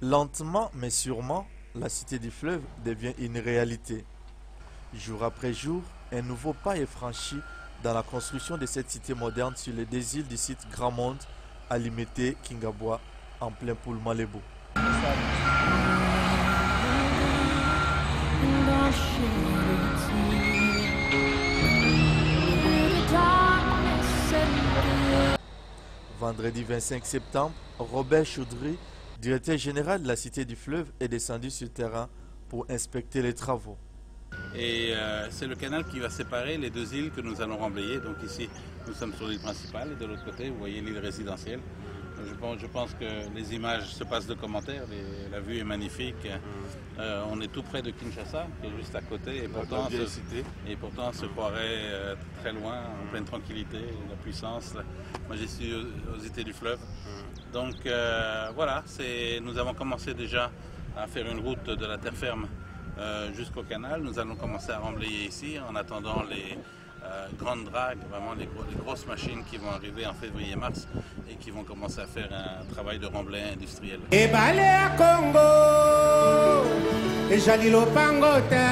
Lentement mais sûrement, la cité du fleuve devient une réalité. Jour après jour, un nouveau pas est franchi dans la construction de cette cité moderne sur les deux îles du site Grand Monde à Limete, Kingabwa, en plein Pullman Lebo. Vendredi 25 septembre, Robert Chaudry, directeur général de la Cité du Fleuve, est descendu sur le terrain pour inspecter les travaux. Et c'est le canal qui va séparer les deux îles que nous allons remblayer. Donc ici, nous sommes sur l'île principale et de l'autre côté, vous voyez l'île résidentielle. Je pense que les images se passent de commentaires, la vue est magnifique. On est tout près de Kinshasa, qui est juste à côté, et pourtant on se croirait très loin, en pleine tranquillité, la puissance, la majestuosité du fleuve. Donc voilà, nous avons commencé déjà à faire une route de la terre ferme jusqu'au canal. Nous allons commencer à remblayer ici en attendant les grandes dragues, vraiment les grosses machines qui vont arriver en février-mars et qui vont commencer à faire un travail de remblai industriel. Et balé à Congo, et Jalilo Pangota,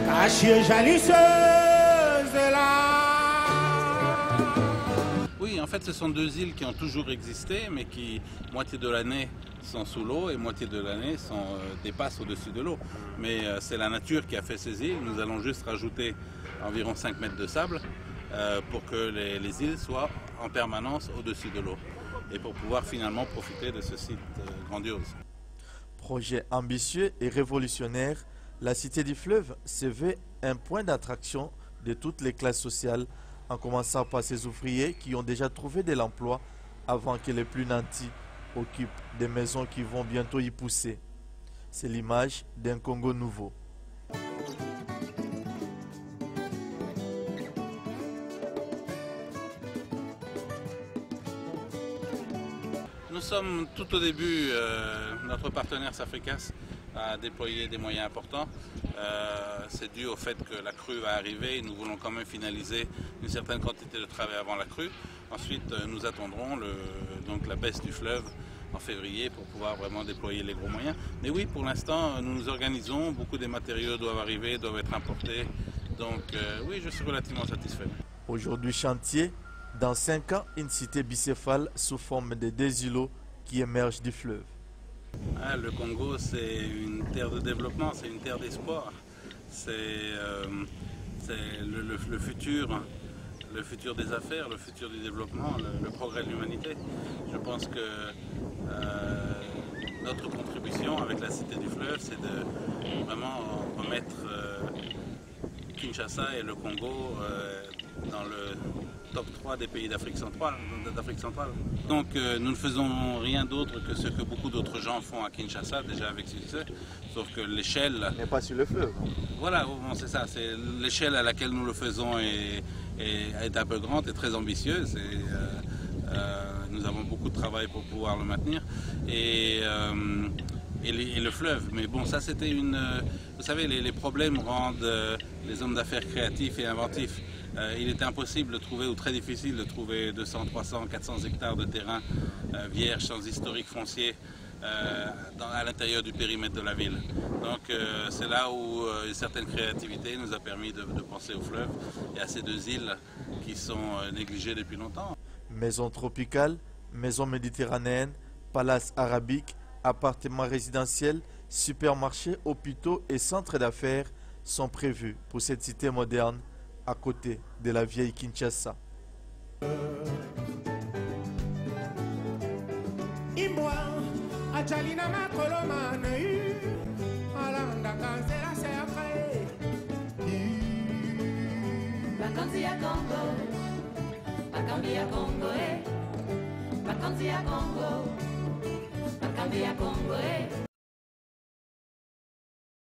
caché jalisseuse là. Oui, en fait, ce sont deux îles qui ont toujours existé, mais qui, moitié de l'année, sont sous l'eau et moitié de l'année dépassent au-dessus de l'eau. Mais c'est la nature qui a fait ces îles. Nous allons juste rajouter environ 5 mètres de sable pour que les îles soient en permanence au-dessus de l'eau et pour pouvoir finalement profiter de ce site grandiose. Projet ambitieux et révolutionnaire, la Cité du Fleuve se veut un point d'attraction de toutes les classes sociales, en commençant par ces ouvriers qui ont déjà trouvé de l'emploi avant que les plus nantis occupent des maisons qui vont bientôt y pousser. C'est l'image d'un Congo nouveau. Nous sommes tout au début, notre partenaire Safricas a déployé des moyens importants. C'est dû au fait que la crue va arriver et nous voulons quand même finaliser une certaine quantité de travail avant la crue. Ensuite, nous attendrons donc la baisse du fleuve en février pour pouvoir vraiment déployer les gros moyens. Mais oui, pour l'instant, nous nous organisons. Beaucoup des matériaux doivent arriver, doivent être importés. Donc oui, je suis relativement satisfait. Aujourd'hui chantier, dans 5 ans, une cité bicéphale sous forme de deux îlots qui émergent du fleuve. Ah, le Congo, c'est une terre de développement, c'est une terre d'espoir. C'est le futur des affaires, le futur du développement, le progrès de l'humanité. Je pense que notre contribution avec la Cité du Fleuve, c'est de vraiment remettre Kinshasa et le Congo dans le top 3 des pays d'Afrique centrale. Donc nous ne faisons rien d'autre que ce que beaucoup d'autres gens font à Kinshasa, déjà avec succès, sauf que l'échelle... Mais pas sur le fleuve. Voilà, bon, c'est ça, c'est l'échelle à laquelle nous le faisons est un peu grande et très ambitieuse. Nous avons beaucoup de travail pour pouvoir le maintenir. Et le fleuve. Mais bon, ça c'était vous savez, les problèmes rendent les hommes d'affaires créatifs et inventifs. Il était impossible de trouver, ou très difficile de trouver 200, 300, 400 hectares de terrain vierge, sans historique foncier, à l'intérieur du périmètre de la ville. Donc c'est là où une certaine créativité nous a permis de penser au fleuve et à ces deux îles qui sont négligées depuis longtemps. Maison tropicale, maison méditerranéenne, palace arabique, appartements résidentiels, supermarchés, hôpitaux et centres d'affaires sont prévus pour cette cité moderne à côté de la vieille Kinshasa. Congo,